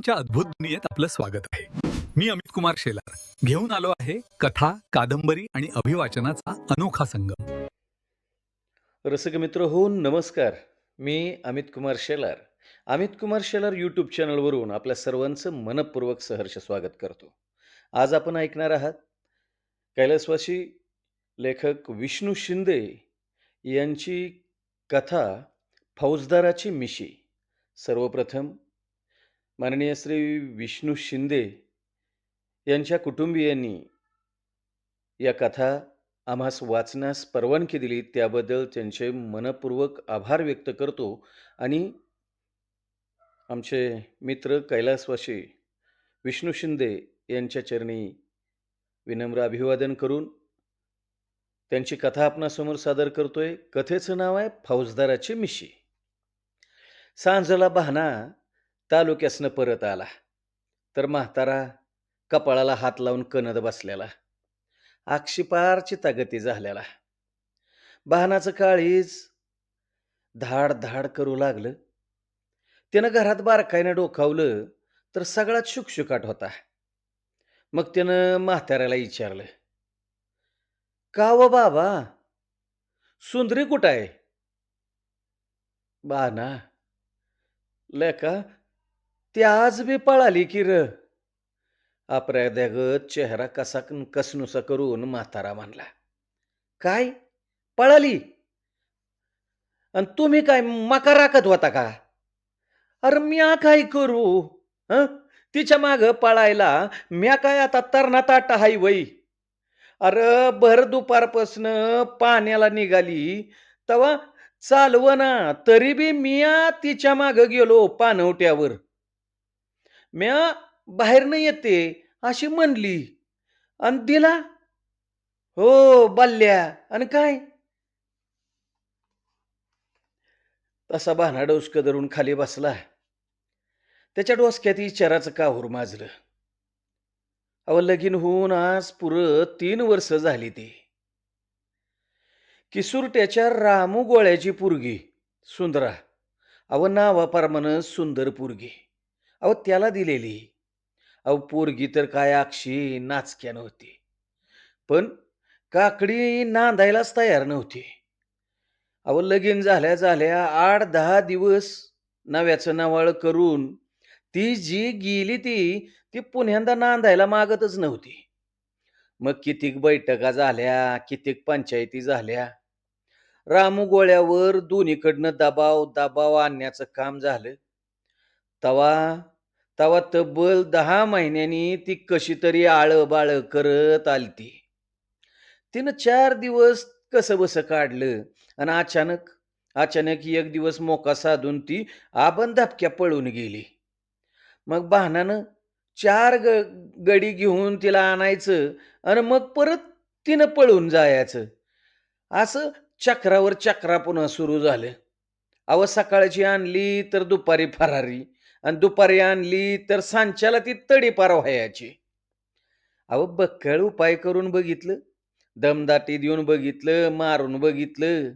कथांच्या अद्भुत दुनियेत आपलं स्वागत आहे. मी अमित कुमार शेलार घेऊन आलो आहे कथा, कादंबरी आणि अभिवाचनाचा अनोखा संगम. रसिक मित्र हो नमस्कार. मी अमित कुमार शेलार. अमित कुमार शेलार यूट्यूब चॅनलवरून आपल्या सर्वांचं मनपूर्वक सहर्ष स्वागत करतो. आज आपण ऐकणार आहात कैलासवासी लेखक विष्णू शिंदे यांची कथा फौजदाराची मिशी. सर्वप्रथम माननीय श्री विष्णू शिंदे यांच्या कुटुंबियांनी या कथा आम्हास वाचण्यास परवानगी दिली त्याबद्दल त्यांचे मनपूर्वक आभार व्यक्त करतो आणि आमचे मित्र कैलासवासी विष्णू शिंदे यांच्या चरणी विनम्र अभिवादन करून त्यांची कथा आपणासमोर सादर करतोय. कथेचं नाव आहे फौजदाराची मिशी. सांजला बहाना तालुक्यासनं परत आला तर म्हातारा कपाळाला हात लावून कणत बसलेला, आक्षिपारची तगती झालेला. बहानाचं काळीज धाड धाड करू लागलं. त्यानं घरात बारकाईनं डोकावलं तर सगळाच शुकशुकाट होता. मग त्यानं म्हाताऱ्याला विचारलं, का व बाबा, सुंदरी कुठं आहे? बहाना, लेका, ती आज बी पळाली की र. अपराध्यागत चेहरा कसा कसनुसा करून म्हातारा म्हणला, काय पळाली? आणि तुम्ही काय मका राखत होता का? अरे म्या काय करू? हं? तिच्या माग पळायला म्या काय आता तरणा ताटा हाय वय? अरे भर दुपारपासनं पाण्याला निघाली तवा चालवना तरी बी म्या तिच्या माग गेलो पाणवट्यावर. म्या बाहेरनं येते अशी म्हणली आणि दिला. हो बल्ल्या. आणि काय? तसा बहाना डोसकं धरून खाली बसला. त्याच्या डोसक्यात विचाराचं काहूर माजलं. अहो लगीन होऊन आज पुरं 3 वर्ष झाली ती. किसूरट्याच्या रामू गोळ्याची पोरगी सुंदरा. अहो नावाप्रमाणे सुंदर पोरगी. अहो त्याला दिलेली. अहो पोरगी तर काय अक्षी नाचक्या नव्हती. पण काकडी नांदायलाच तयार नव्हती. अहो लगीन झाल्या झाल्या 8-10 दिवस नव्याचं नवाळ करून ती जी गेली ती पुन्यांदा नांदायला मागतच नव्हती. मग कितीक बैठका झाल्या, कितीक पंचायती झाल्या. रामू गोळ्यावर दोन्हीकडनं दबाव दबाव आणण्याचं काम झालं. तवा तवा तब्बल 10 महिन्यांनी ती कशी तरी आळं-बाळं करत आलती. तिनं 4 दिवस कसंबसं काढलं आणि अचानक अचानक एक दिवस मोका साधून ती आबंधापक्या पळून गेली. मग बहानानं 4 गडी घेऊन तिला आणायचं आणि मग परत तिनं पळून जायचं. असं चक्रावर चक्रा पुन्हा सुरू झालं. अहो सकाळची आणली तर दुपारी फरारी आणि दुपारी आणली तर सांच्याला ती तडीपार व्हायची. अहो बक्कळ उपाय करून बघितलं, दमदाटी देऊन बघितलं, मारून बघितलं.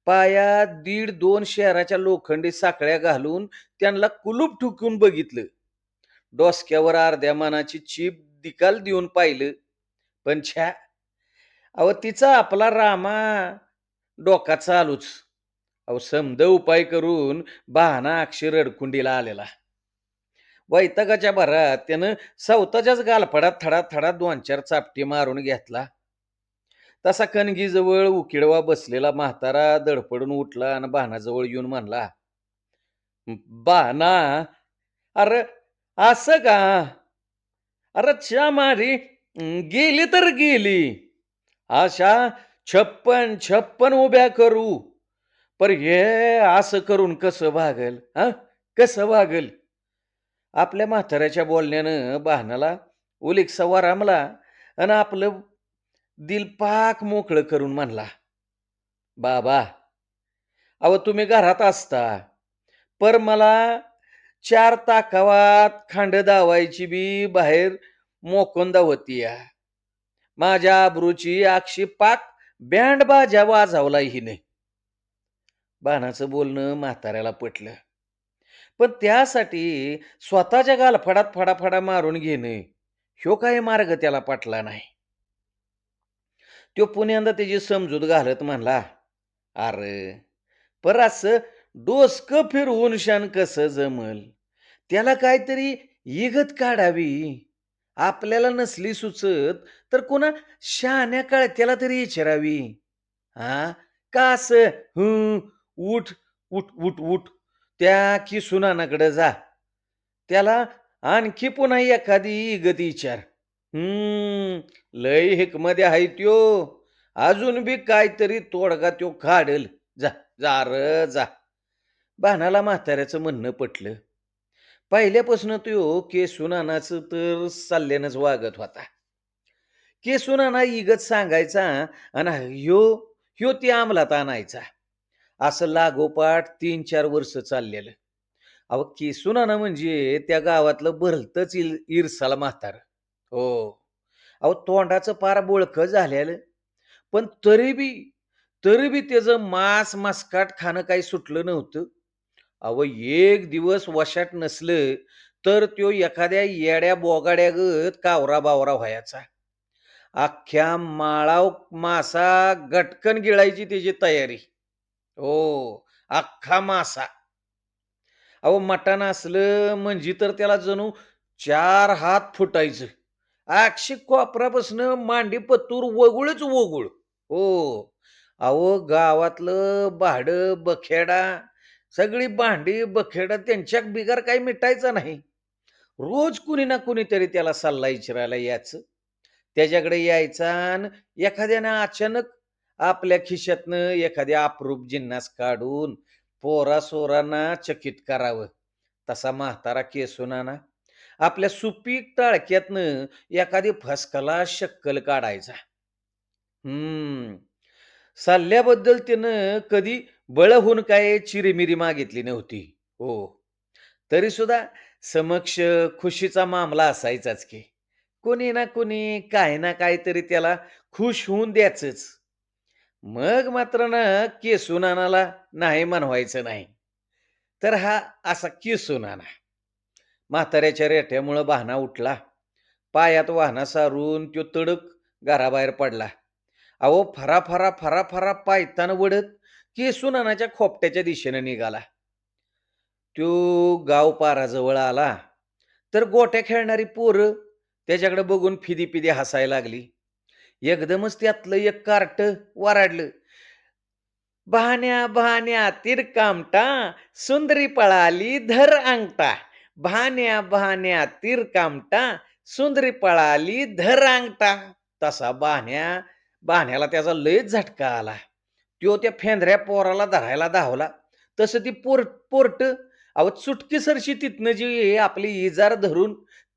पायात 1.5-2 शहराच्या लोखंडी साखळ्या घालून त्यांना कुलूप ठोकून बघितलं. डोसक्यावर अर्ध्या मानाची चीप निकाल देऊन पाहिलं. पण छ्या, अहो तिचा आपला रामा डोका चालूच. अहो समद उपाय करून बहाना अक्षर रडकुंडीला आलेला. वैतागाच्या भरात त्यानं स्वतःच्याच गालफडात थडा थडा 2-4 चापटी मारून घेतला. तसा कणगीजवळ उकिडवा बसलेला म्हातारा धडपडून उठला आणि बहानाजवळ येऊन म्हणला, बहाना, अरे असं का? अरे च्या मारी गेली तर गेली. अशा 56 उभ्या करू. पर हे असं करून कसं भागल? हा, कसं भागल? आपल्या म्हाताऱ्याच्या बोलण्यानं बहानाला उलिकसा वरामला आणि आपलं दिल पाक मोकळं करून म्हणला, बाबा, अहो तुम्ही घरात असता पर मला 4 ताकावात खांड दावायची बी बाहेर मोकोंदा होती या. माझ्या आबरूची अक्षी पाक बँड बाजा वाजवला हिने. बाणाचं बोलणं म्हाताऱ्याला पटलं. पण त्यासाठी स्वतःच्या गालफडात फडाफडा मारून घेणं, ह्यो काही मार्ग त्याला पटला नाही. तो पुन्यांदा त्याची समजूत घालत म्हणला, "अरे, पर असं डोसकं फिरवून शान कसं जमल? त्याला काहीतरी इगत काढावी. आपल्याला नसली सुचत, तर कोणा शहाण्या कळत्याला तरी विचारावी. हां, का असं उठ, उठ, उठ, उठ, त्या किसुनानाकडे जा. त्याला आणखी पुन्हा एखादी इगत विचार. लय हिकमध्ये आहे त्यो. अजून बी काहीतरी तोडगा त्यो काढेल. जा, जा र जा." भानाला म्हाताऱ्याचं म्हणणं पटलं. पहिल्यापासून तो केशूनानाचं तर सल्ल्यानंच वागत होता. केशूनाना इगत सांगायचा आणि ह्यो ह्यो ती अंमलात आणायचा. असं लागोपाठ 3-4 वर्ष चाललेलं. अहो, केशूनाना म्हणजे त्या गावातलं भलतंच इरसाल म्हातारं. हो. अहो, तोंडाचं पार बोळकं झालेलं. पण तरी बी त्याचं मांस-मसकाट खाणं काही सुटलं नव्हतं. अहो, एक दिवस वशाट नसलं, तर त्यो एखाद्या येड्या-बोगाड्यागत कावरा-बावरा व्हायचा. अख्ख्या माळाव मासा गटकन गिळायची त्याची तयारी. हो, अख्खा मासा. अहो, मटण असलं म्हणजे तर त्याला जणू 4 हात फुटायचं. अक्षी कोपरापासनं मांडीपतूर वगुळच वगुळ. हो. अहो, गावातलं भाडं, बखेडा, सगळी भांडी, बखेडा त्यांच्या बिगर काही मिटायचं नाही. रोज कुणी ना कुणीतरी त्याला सल्ला विचारायला यायचं. त्याच्याकडे यायचा आणि एखाद्यानं अचानक आपल्या खिशातनं एखादी अप्रूप जिन्नस काढून पोरा-सोरांना चकित करावं. तसा म्हातारा केसूनाना आपल्या सुपीक टाळक्यातनं एखादी फसकला शक्कल काढायचा. हम्म. सल्ल्याबद्दल त्यानं कधी बळहून काय चिरीमिरी मागितली नव्हती. हो. तरी सुद्धा समक्ष खुशीचा मामला असायचाच की. कोणी ना कोणी काही ना काहीतरी त्याला खुश होऊन द्यायचंच. मग मात्र ना केसूनानाला नाही म्हणवायचं नाही. तर हा असा केसूनाना. म्हाताऱ्याच्या रेठ्यामुळं बहाना उठला. पायात वाहना सारून त्यो तडक घराबाहेर पडला. अहो, फरा-फरा, फरा-फरा पायतान वढत केसूनानाच्या खोपट्याच्या दिशेनं निघाला. त्यो गाव पाराजवळ आला, तर गोट्या खेळणारी पोरं त्याच्याकडे बघून फिदी-फिदी हसायला लागली. एकदमच त्यातलं एक कार्टं वराडलं. "बहाण्या, बहाण्या तिरकामटा, सुंदरी पळाली धर अंगठा. बहाण्या, बहाण्या तिरकामटा, सुंदरी पळाली धर अंगठा." तसा बाण्याला त्याचा लयच झटका आला. त्यो त्या फेंद्र्या पोराला धरायला धावला. तसं ती पोरटं अहो चुटकीसरशी तिथनं जी आपली इजार धरून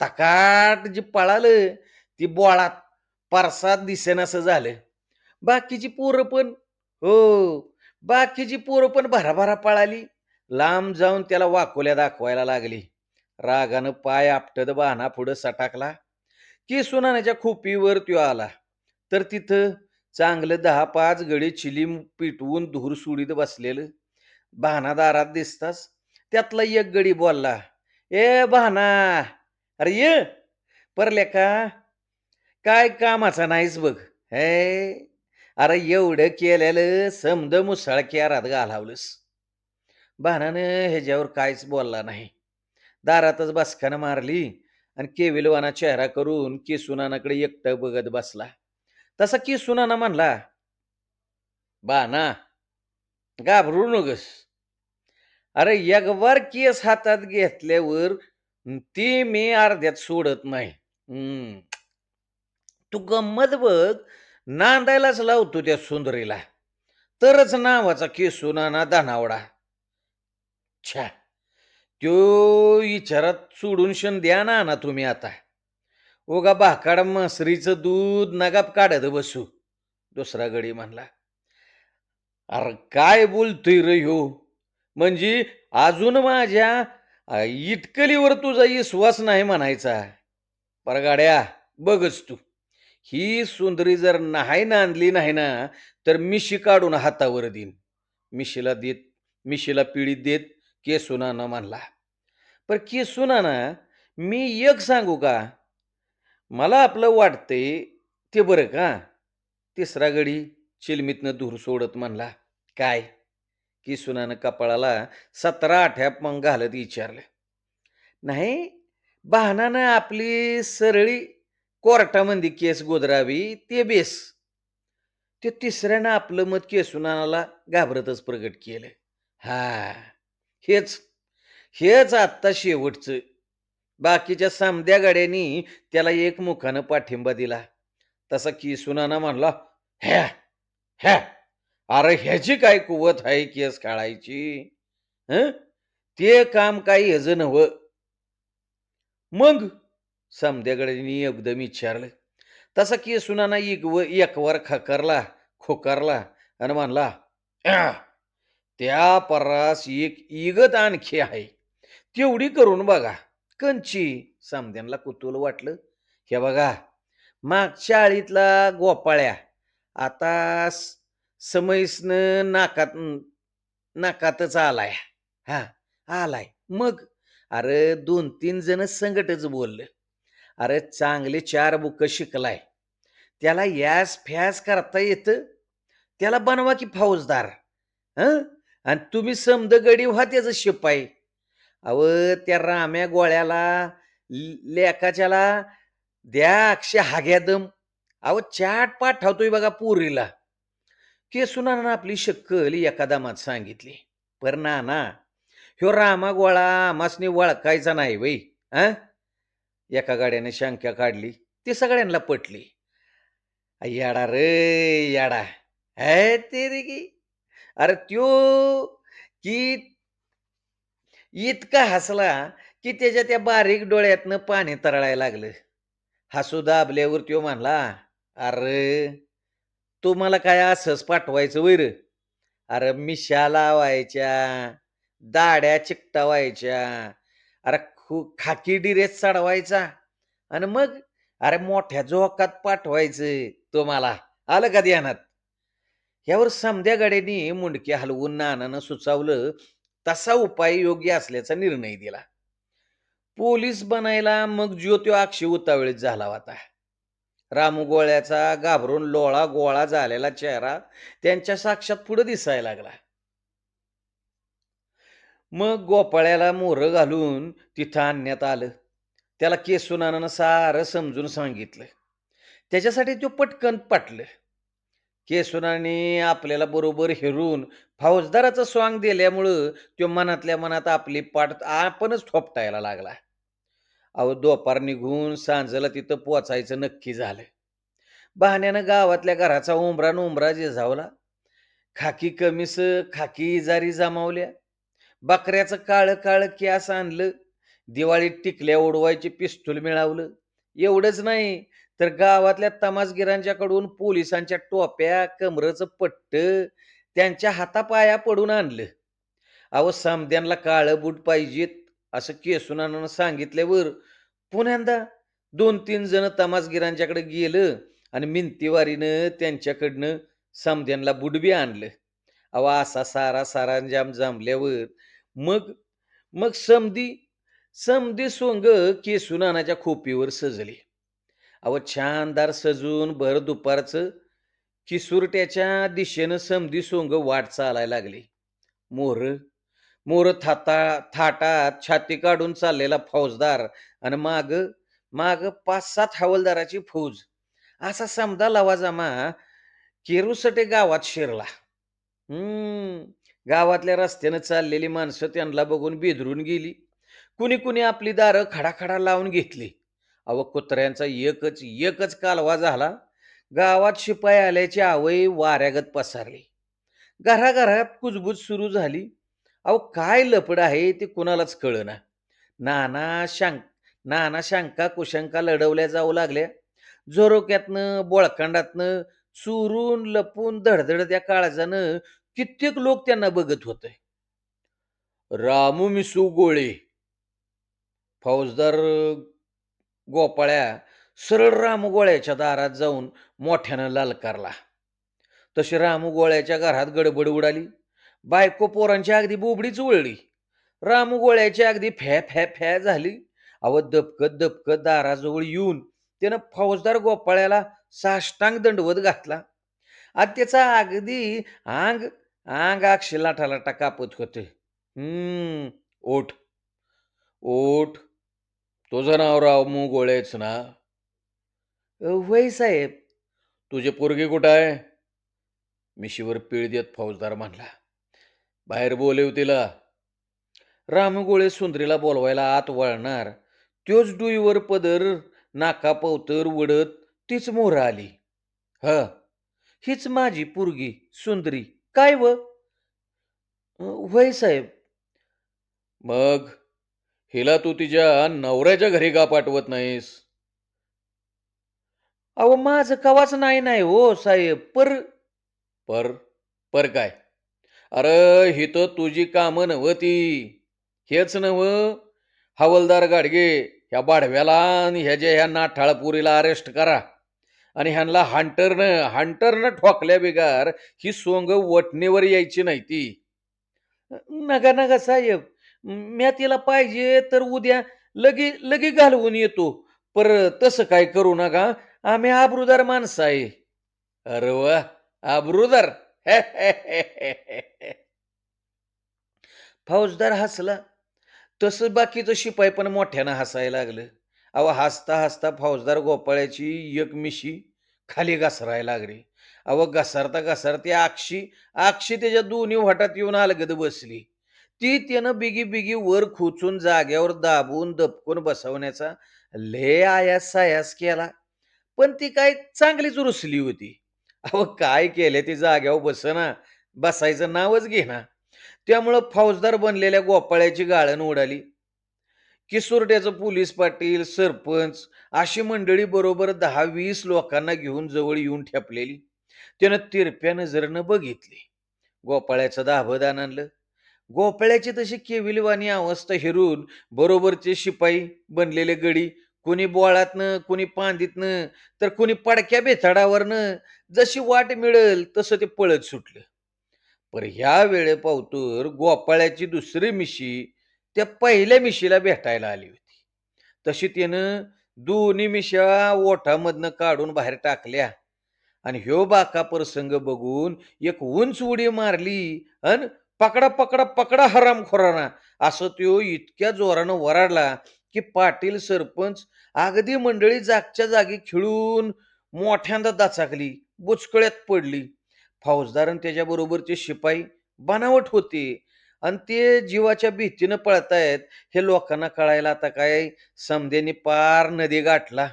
तकाट जी पळालं, ती बोळात परसात दिसेनासं झालं. बाकीची पोरं पण हो, बाकीची पोरं पण भराभरा पळाली. लांब जाऊन त्याला वाकोल्या दाखवायला लागली. रागानं पाय आपटत बाणा पुढं सटाकला, की सुनानाच्या खोपीवर त्यो आला. तर तिथं चांगलं 10-5 गडी चिलीम पिटवून धूर सुडीत बसलेलं बहाणा दारात दिसताच त्यातला एक गडी बोलला, "ए बहाणा, अरे ये पर लेका, काय कामाचा नाहीस बघ. हे, अरे एवढं केलेलं समद मुसळक्यारात घालावलंस." बहाणानं ह्याच्यावर काहीच बोलला नाही. दारातच बसकानं मारली आणि केविलवाना चेहरा करून केसूनानाकडे एकटं बघत बसला. तसा केसूनाना म्हणला, "बहाणा, घाबरू नकोस. अरे एकवार केस हातात घेतल्यावर ती मी अर्ध्यात सोडत नाही. हं. तू गंमत बघ, नांदायलाच लावतो त्या सुंदरीला. तरच नावाचा केसूनाना दानावडा. छ्या! त्यो विचारात सोडून शन द्या ना तुम्ही आता. उगा भाकाड म्हसरीचं दूध नगा काढत बसू." दुसरा गडी म्हणला. "अरे काय बोलतोय रे ह्यो? म्हणजे अजून माझ्या इटकलीवर तुझा विश्वास नाही म्हणायचा. परगाड्या बघच तू. ही सुंदरी जर नाही नांदली नाही ना, तर मिशी काढून हातावर देईन." मिशीला पिढीत देत केसूनानं म्हणला. पर केसूना ना मी एक सांगू का? मला आपलं वाटतंय ते बरं का. तिसरा गडी चिलमीतनं धूर सोडत म्हणला, "काय?" केसूनानं कपाळाला 17 आठ्या मग घालत विचारलं. "नाही, बहाणानं आपली सरळी कोर्टामध्ये केस गोदरावी ते बेस." ते तिसऱ्यानं आपलं मत केसूनाला घाबरतच प्रगट केलं. "हां, हेच, हेच आत्ता शेवटचं." बाकीच्या समद्या गड्यांनी त्याला एकमुखानं पाठिंबा दिला. तसा केसूनाना म्हणला, "ह्या, ह्या, अरे ह्याची काय कुवत आहे केस काढायची? हं? ते काम काही ह्याचं नव्हं." "मग?" समद्यागड्यांनी एकदम विचारलं. तसा केसूनाना एकवार खकारला, खोकारला आणि म्हणला, "आह, त्या परास एक इगत आणखी आहे. तेवढी करून बघा." "कंची?" समद्यांना कुतूहल वाटलं. "हे बघा, मागच्या आळीतला गोपाळ्या आता समईसनं नाकातच आलाय. हां, आलाय. मग?" "अरे 2-3 जण संगटच बोललं. अरे चांगले 4 बुकं शिकलाय. त्याला यास-फॅस करता येतं. त्याला बनवा की फौजदार. हं? आणि तुम्ही समद गडी व्हा त्याचं शिपाई." अहो त्या राम्या गोळ्याला लेकाच्याला द्या अक्षय हाग्यादम. अहो चाट पाठवतोय बघा पोरीला. केसूनानं आपली शक्कल एका दमात सांगितली. "पर नाना, ह्यो रामा गोळा आम्हासनी ओळखायचा नाही वै. हं?" एका गाड्याने शंका काढली. ती सगळ्यांना पटली. "येडा रे येडा. है तेरी की." अरे त्यो की इतका हसला की त्याच्या त्या बारीक डोळ्यातनं पाणी तरळायला लागलं. हसू दाबल्यावर त्यो म्हणला, "अरे, तुम्हाला काय असंच पाठवायचं वैर? अरे मिशा लावायच्या, दाढ्या चिकटवायच्या, अरे खाकी ड्रेस चढवायचा आणि मग अरे मोठ्या जोकात पाठवायचं तुम्हाला. आलं का ध्यानात?" यावर समद्या गड्यांनी मुंडके हलवून नानानं सुचवलं तसा उपाय योग्य असल्याचा निर्णय दिला. पोलीस बनायला मग ज्यो त्यो अक्षय उतावळीत झाला होता. रामू गोळ्याचा घाबरून लोळा गोळा झालेला चेहरा त्यांच्या साक्षात पुढे दिसायला लागला. मग गोपाळ्याला मोहरं घालून तिथं आणण्यात आलं. त्याला केसूनानं सारं समजून सांगितलं. त्याच्यासाठी तो पटकन पटलं. केसूनाने आपल्याला बरोबर हेरून फौजदाराचं स्वांग दिल्यामुळं तो मनातल्या मनात आपली पाठ आपणच थोपटायला लागला. अहो दुपार निघून सांजला तिथं पोचायचं नक्की झालं. बहाण्यानं गावातल्या घराचा उंबरा नुंबरा जिजावला. खाकी कमीस, खाकी इजारी जमावल्या. बकऱ्याचं काळं काळं केस आणलं. दिवाळीत टिकल्या उडवायची पिस्तूल मिळवलं. एवढंच नाही तर गावातल्या तमासगिरांच्याकडून पोलिसांच्या टोप्या, कमरचं पट्ट त्यांच्या हातापाया पडून आणलं. अहो समद्यांना काळं बूट पाहिजेत असं केसूनानं सांगितल्यावर पुन्यांदा 2-3 जण तमासगिरांच्याकडे गेलं आणि मिनतीवारीनं त्यांच्याकडनं समद्यांना बुडबी आणलं. अहो असा सारा सारांजाम जमल्यावर मग मग समधी समधी सोंग केसूनानाच्या खोपीवर सजली. अहो छानदार सजून भर दुपारचं किसूरट्याच्या दिशेनं समधी सोंग वाट चालायला लागली. मोर मोर थाटात छाती काढून चाललेला फौजदार आणि माग माग 5-7 हवालदाराची फौज असा समदा लवाजमा केरुसटे गावात शिरला. गावातल्या रस्त्यानं चाललेली माणसं त्यांना बघून बेदरून गेली. कुणी कुणी आपली दारं खडाखडा लावून घेतली. अहो कुत्र्यांचा एकच एकच कालवा झाला. गावात शिपाई आल्याची आवई वाऱ्यागत पसरली. घराघरात कुजबूज सुरू झाली. अहो काय लफड आहे ते कुणालाच कळना. नाना शंक नाना शंका कुशंका लढवल्या जाऊ लागल्या. झोरोक्यातनं बोळखंडातनं चुरून लपून धडधडत्या काळजानं कित्येक लोक त्यांना बघत होते. रामू मिसू गोळे फौजदार गोपाळ्या सरळ रामू गोळ्याच्या दारात जाऊन मोठ्यानं ललकारला. तशी रामू गोळ्याच्या घरात गडबड उडाली. बायको पोरांची अगदी बोबडीच वळली. रामू गोळ्याची अगदी फॅ फॅ फॅ झाली. अहो दबकत दबकत दाराजवळ येऊन त्यानं फौजदार गोपाळ्याला साष्टांग दंडवत घातला आणि त्याचा अगदी अंग अंग अक्षी लाटालाटा कापत होते. ओठ ओठ तुझं नाव रामू गोळेच ना? "वय साहेब." "तुझी पोरगी कुठं आहे?" मिशीवर पीळ देत फौजदार म्हणला. "बाहेर बोलव तिला." रामू गोळे सुंदरीला बोलवायला आत वळणार त्योच डुईवर पदर नाका पवतर वडत तीच मोहर आली. "ह, हीच माझी पोरगी सुंदरी. काय व?" "व्हय साहेब." "मग हिला तू तिच्या नवऱ्याच्या घरी का पाठवत नाहीस?" "अहो माझं कवाच नाही नाही हो साहेब. पर पर काय? अरे ही तर तुझी कामं नव्हती. हेच नव हवलदार गाडगे ह्या बाडव्याला आणि ह्या नाठाळपुरीला अरेस्ट करा आणि ह्यांना हंटरनं ठोकल्या बिगार ही सोंग वटणीवर यायची नाही ती." "नका नका साहेब. म्या तिला पाहिजे तर उद्या लगी लगी घालवून येतो. पर तसं काय करू नका. आम्ही आबरूदार माणसं आहे." "अरे वा, आबरूदार." फौजदार हसला. तसं बाकीचं शिपाई पण मोठ्यानं हसायला लागलं. अहो हसता हसता फौजदार गोपाळ्याची एक मिशी खाली घसरायला लागली. अहो घसरता घसरत्या अक्षी अक्षी त्याच्या दोन्ही होटात येऊन अलगद बसली. ती त्यानं बिगी बिगी वर खोचून जाग्यावर दाबून दबकून बसवण्याचा लय आयास सायास केला. पण ती काय चांगलीच रुसली होती. अहो काय केलं ती जाग्यावर बसना, बसायचं नावच घेना. त्यामुळं फौजदार बनलेल्या गोपाळ्याची गाळण उडाली. किसुर्ट्याचं पोलीस पाटील, सरपंच अशी मंडळी बरोबर 10-20 लोकांना घेऊन जवळ येऊन ठेपलेली. त्यानं तिरप्या नजरेनं बघितली. गोपाळ्याचं दाभदान आणलं. गोपाळ्याची तशी केविलवाणी अवस्था हेरून बरोबरचे शिपाई बनलेले गडी कोणी बोळातनं, कोणी पांदीतनं, तर कोणी पडक्या बेथाडावरनं जशी वाट मिळेल तसं ते पळत सुटलं. पर ह्या वेळेपावतर गोपाळ्याची दुसरी मिशी त्या पहिल्या मिशीला भेटायला आली होती. तशी त्यानं दोन्ही मिशा ओठामधनं काढून बाहेर टाकल्या आणि ह्यो बाका प्रसंग बघून एक उंच उडी मारली अन "पकडा, पकडा, पकडा हरामखोरांना" असं त्यो इतक्या जोरानं वराडला, की पाटील, सरपंच अगदी मंडळी जागच्या जागी खिळून मोठ्यांदा दचाकली, बुचकळ्यात पडली. फौजदार आणि त्याच्याबरोबरचे शिपाई बनावट होते आणि ते जीवाच्या भीतीनं पळतायत हे लोकांना कळायला आता काय समद्यांनी पार नदी गाठला.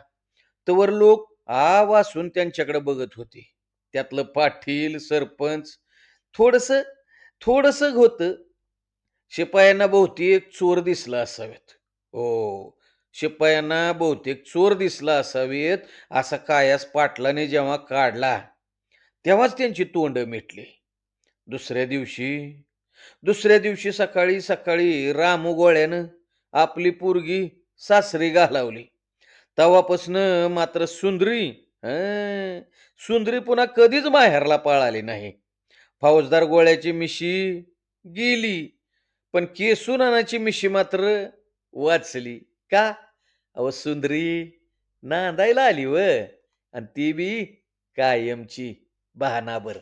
तवर लोक आ वासून त्यांच्याकडे बघत होते. त्यातलं पाटील, सरपंच थोडस थोडस होतं. शिपायांना बहुतेक चोर दिसला असावेत. हो, शिपायांना बहुतेक चोर दिसला असावेत असा कायास पाटलाने जेव्हा काढला, तेव्हाच त्यांची तोंड मिटली. दुसऱ्या दिवशी दुसऱ्या दिवशी सकाळी सकाळी रामू गोळ्यानं आपली पोरगी सासरी घालावली. तेव्हापासनं मात्र सुंदरी पुन्हा कधीच माहेरला पळाली नाही. फौजदार गोळ्याची मिशी गेली, पण केसूनानाची मिशी मात्र वाचली. का? अहो सुंदरी नांदायला आली व आणि ती बी कायमची बहानाभर.